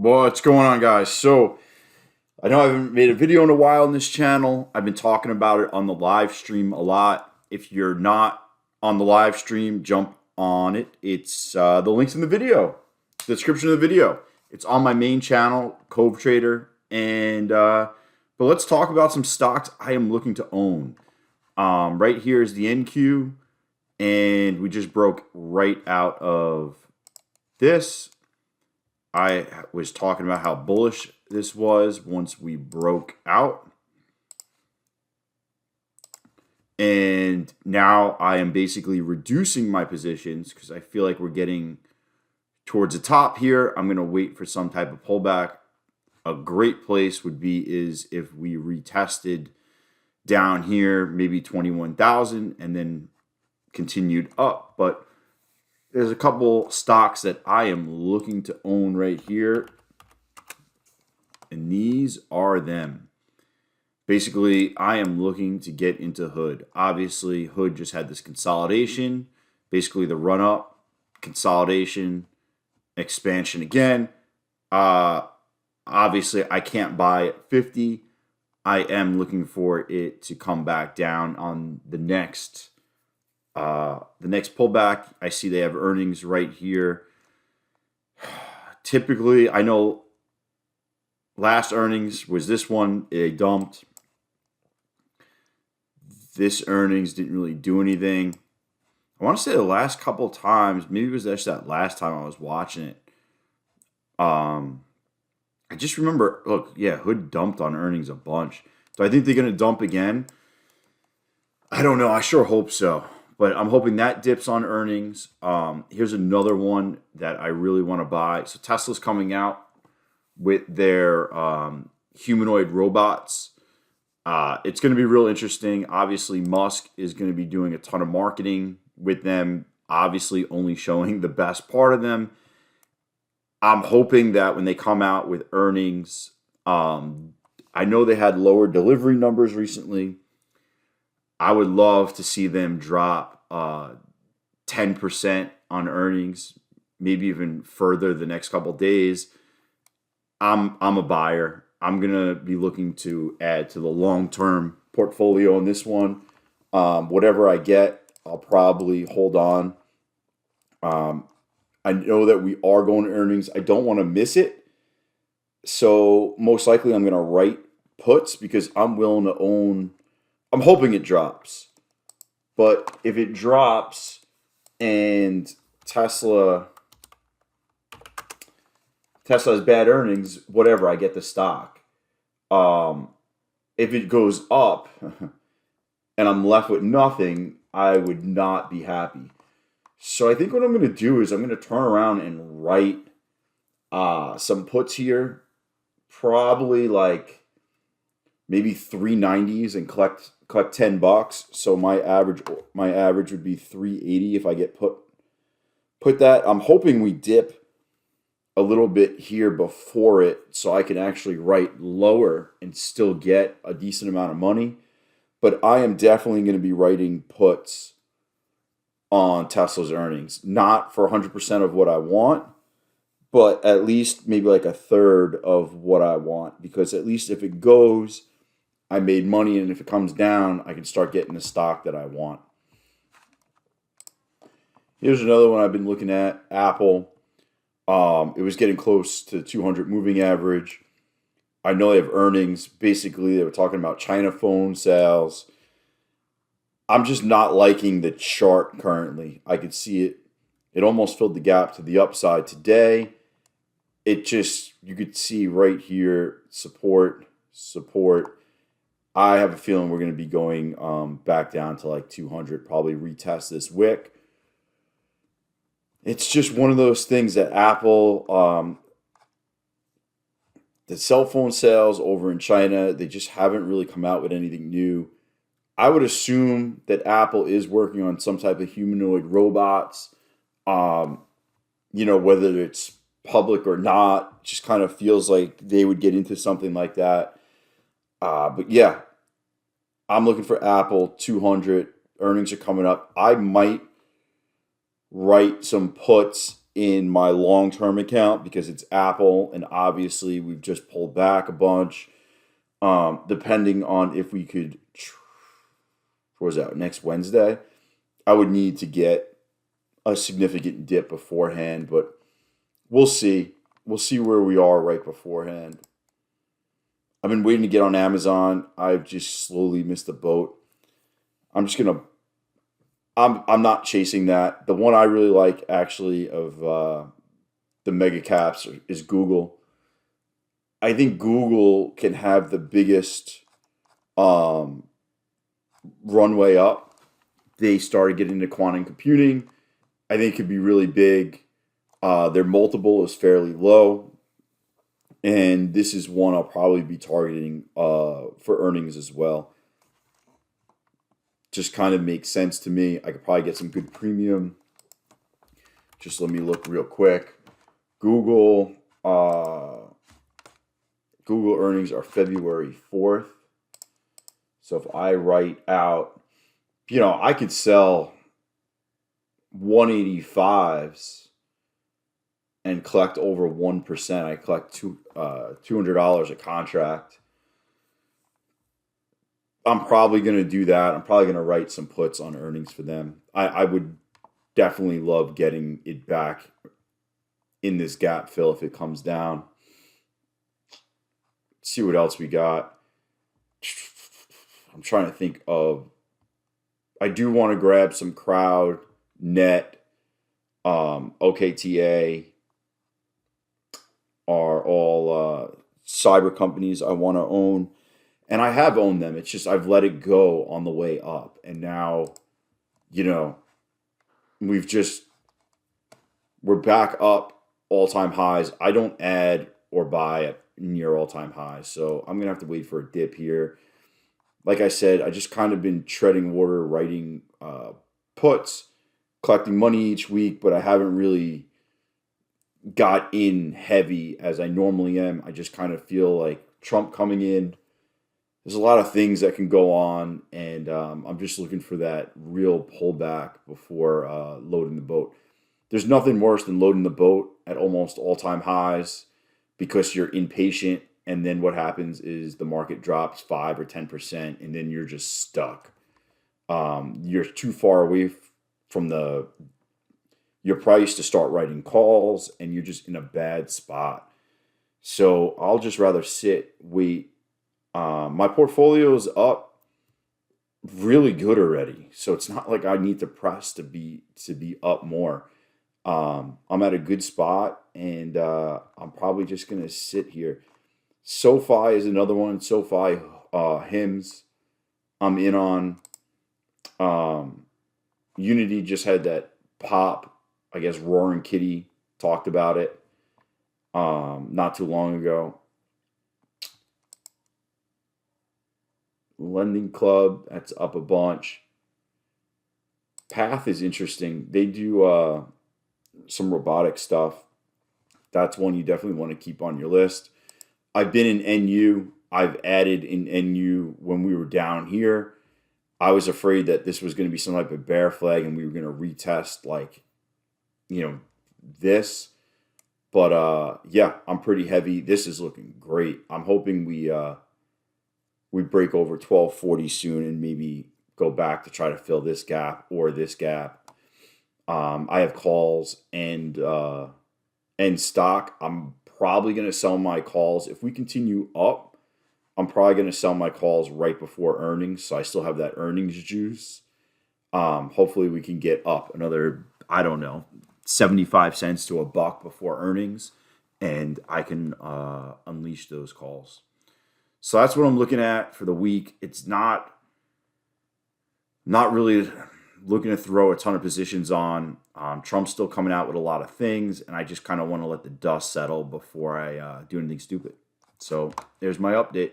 What's going on, guys? So, I know I haven't made a video in a while on this channel. I've been talking about it on the live stream a lot. If you're not on the live stream, jump on it. It's the links in the video, description of the video. It's on my main channel, Cove Trader. But let's talk about some stocks I am looking to own. Right here is the NQ, and we just broke right out of this. I was talking about how bullish this was once we broke out. And now I am basically reducing my positions because I feel like we're getting towards the top here. I'm going to wait for some type of pullback. A great place would be if we retested down here, maybe 21,000 and then continued up. But there's a couple stocks that I am looking to own right here, and these are them. Basically, I am looking to get into Hood. Obviously, Hood just had this consolidation, basically the run-up, consolidation, expansion again. Obviously, I can't buy at 50. I am looking for it to come back down on the next pullback. I see they have earnings right here. Typically, I know last earnings was this one. They dumped. This earnings didn't really do anything. I want to say the last couple of times, maybe it was just that last time I was watching it. I just remember, look, yeah, Hood dumped on earnings a bunch. Do I think they're going to dump again? I don't know. I sure hope so. But I'm hoping that dips on earnings. Here's another one that I really want to buy. So Tesla's coming out with their humanoid robots. It's going to be real interesting. Obviously, Musk is going to be doing a ton of marketing with them, obviously only showing the best part of them. I'm hoping that when they come out with earnings, I know they had lower delivery numbers recently. I would love to see them drop 10% on earnings, maybe even further the next couple of days. I'm a buyer. I'm gonna be looking to add to the long-term portfolio on this one. Whatever I get, I'll probably hold on. I know that we are going to earnings. I don't want to miss it. So most likely I'm going to write puts because I'm willing to own. I'm hoping it drops. But if it drops and Tesla has bad earnings, whatever, I get the stock. If it goes up and I'm left with nothing, I would not be happy. So I think what I'm going to do is I'm going to turn around and write some puts here, probably like maybe 390s and collect $10. So my average would be 380 if I get put that. I'm hoping we dip a little bit here before it so I can actually write lower and still get a decent amount of money. But I am definitely going to be writing puts on Tesla's earnings. Not for 100% of what I want, but at least maybe like a third of what I want. Because at least if it goes, I made money, and if it comes down, I can start getting the stock that I want. Here's another one I've been looking at, Apple. It was getting close to 200 moving average. I know they have earnings. Basically, they were talking about China phone sales. I'm just not liking the chart currently. I could see it. It almost filled the gap to the upside today. It just, you could see right here, support. I have a feeling we're going to be going back down to like 200, probably retest this wick. It's just one of those things that Apple, the cell phone sales over in China, they just haven't really come out with anything new. I would assume that Apple is working on some type of humanoid robots. Whether it's public or not, just kind of feels like they would get into something like that. But yeah, I'm looking for Apple 200. Earnings are coming up. I might write some puts in my long term account because it's Apple, and obviously we've just pulled back a bunch. Depending on if we could, what was that, next Wednesday? I would need to get a significant dip beforehand, but we'll see. We'll see where we are right beforehand. I've been waiting to get on Amazon. I've just slowly missed the boat. I'm just gonna. I'm not chasing that. The one I really like actually of the mega caps is Google. I think Google can have the biggest um, runway up. They started getting into quantum computing. I think it could be really big. Their multiple is fairly low, and this is one I'll probably be targeting for earnings as well. Just kind of makes sense to me. I could probably get some good premium. Just let me look real quick. Google Google earnings are February 4th. So if I write out, I could sell 185s and collect over 1%. I collect $200 a contract. I'm probably going to do that. I'm probably going to write some puts on earnings for them. I would definitely love getting it back in this gap fill if it comes down. See what else we got. I'm trying to think of. I do want to grab some Crowd, Net, OKTA are all cyber companies I want to own. And I have owned them. It's just I've let it go on the way up. And now, you know, we've just, we're back up all-time highs. I don't add or buy at near all-time highs. So I'm going to have to wait for a dip here. Like I said, I just kind of been treading water, writing puts, collecting money each week, but I haven't really got in heavy as I normally am. I just kind of feel like Trump coming in. There's a lot of things that can go on, and I'm just looking for that real pullback before loading the boat. There's nothing worse than loading the boat at almost all-time highs because you're impatient, and then what happens is the market drops 5 or 10%, and then you're just stuck. You're too far away from your price to start writing calls, and you're just in a bad spot. So I'll just rather sit, wait. My portfolio is up really good already, so it's not like I need to press to be up more. I'm at a good spot, and I'm probably just gonna sit here. SoFi is another one. SoFi hymns. I'm in on. Unity just had that pop. I guess Roaring Kitty talked about it not too long ago. Lending Club, that's up a bunch. Path is interesting. They do some robotic stuff. That's one you definitely want to keep on your list. I've been in NU. I've added in NU when we were down here. I was afraid that this was going to be some type of bear flag and we were going to retest this. But yeah, I'm pretty heavy. This is looking great. I'm hoping we break over 1240 soon and maybe go back to try to fill this gap or this gap. I have calls and stock. I'm probably going to sell my calls. If we continue up, I'm probably going to sell my calls right before earnings. So I still have that earnings juice. Hopefully we can get up another, I don't know, 75 cents to a buck before earnings. And I can unleash those calls. So that's what I'm looking at for the week. It's not really looking to throw a ton of positions on. Trump's still coming out with a lot of things, and I just kind of want to let the dust settle before I do anything stupid. So there's my update.